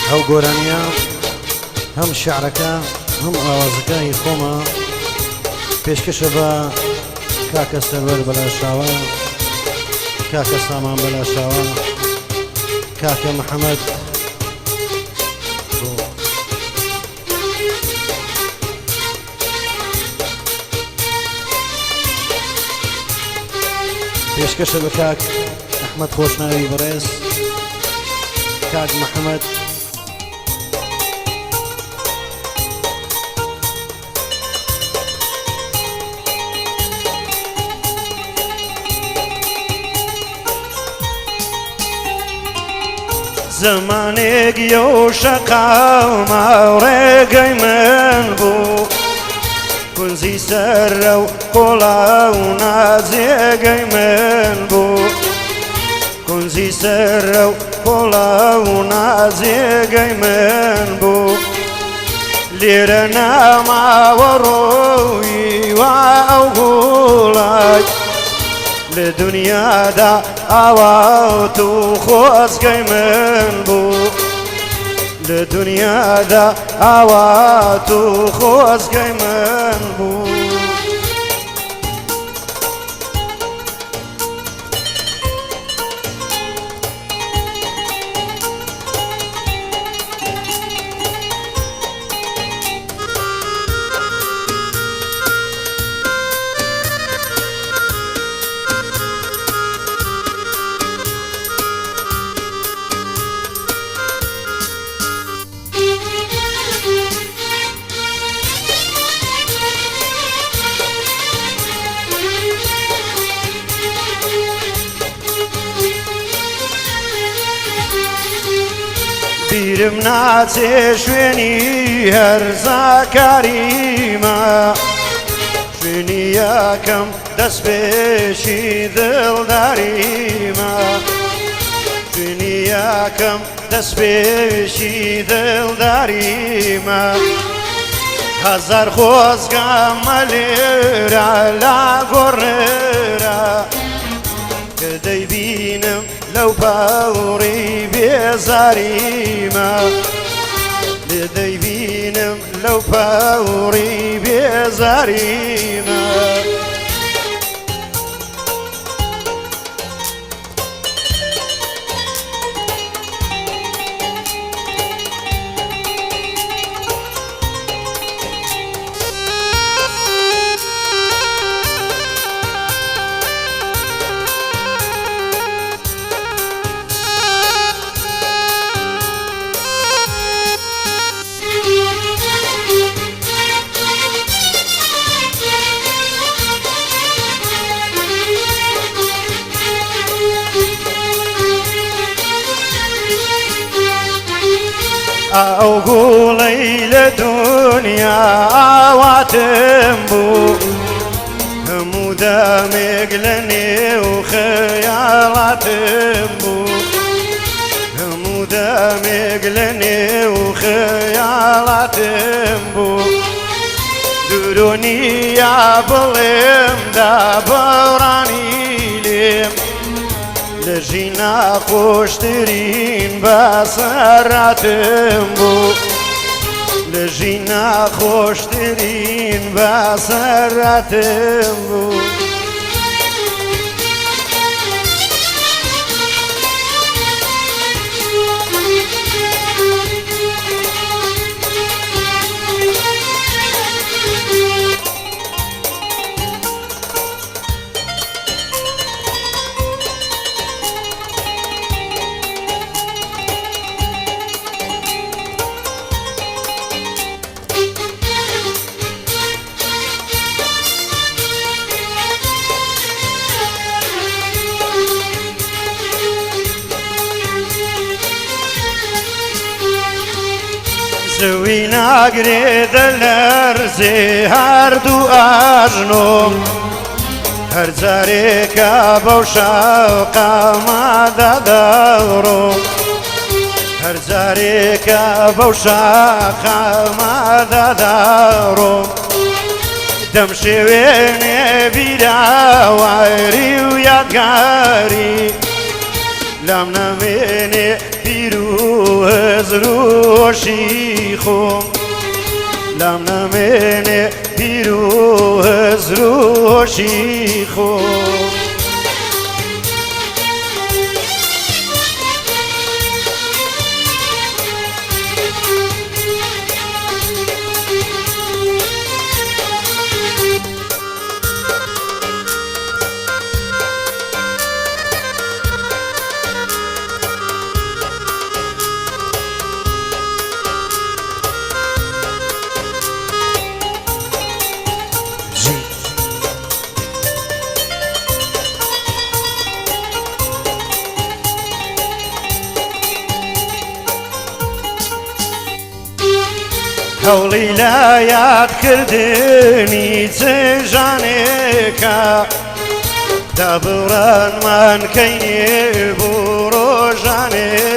ئەو گۆرانیە هەم شیعرەکە هەم ئاوازەکانی خۆمە پێشکەشە بە کاکە سەروەر بەلاشاوە، کاکە سامان بەلاشاوە، کاکە محەممەد پێشکەشە بە کاک ئەحمەد خۆشناوی بەڕێز، کاک محەممەد زمانێک یۆشەقاومە ڕێگەی من بوو، کونزی سەرە و قۆڵا و نازێگەی من بوو، کونزی سەرە و قۆڵا و نازێگەی من بوو. لێرە ناماوە ڕۆوی وا ئەو گوڵای، لە دنیادا ئاوات و خۆزگەی من بوو، لە دنیادا ئاوات و خۆزگەی من بوو. بیرم ناچێ شوێنی هەرزاکاریمە، شوێنی یەکەم دەستپێشی دڵداریمە، شوێنی یەکەم دەستپێشی دڵداریمە. هەزار خۆزگەمە لێرە لا گۆڕێرە، کە دەیبینم لەو باوڕی بێزاریمە، لێ دەیبینم لەو باوڕی بێزاریمە. ئەو گوڵەی لە دنیا ئاواتم بوو، هەموو دەمێک لە نێو خەیاڵاتم بوو، هەموو دەمێک لە نێو خەیاڵاتم بوو. دوورۆنییا بڵێمدا بەڕانی لێم، لە ژینا خۆشترین بەسەراتم بوو، لە ژینا خۆشترین بەسەراتم بوو. زوی ناگرێدە لەرزێ هەردوو ئاژنۆم، هەر جارێکە بەو شاقامەدا دەڕۆم، هەر جارێکە بەو شاقامەدا دەڕۆم. دەم شێوێنێ بیراوایری و یادگاری، لام نەمێنێ پیر و هەز هزروشی خۆم لام نامێنێ پیر و هزروشی خۆم هەوڵی لا یادکردنی چێژانێکە دابڕانمان کەینێ بۆ ڕۆژانێ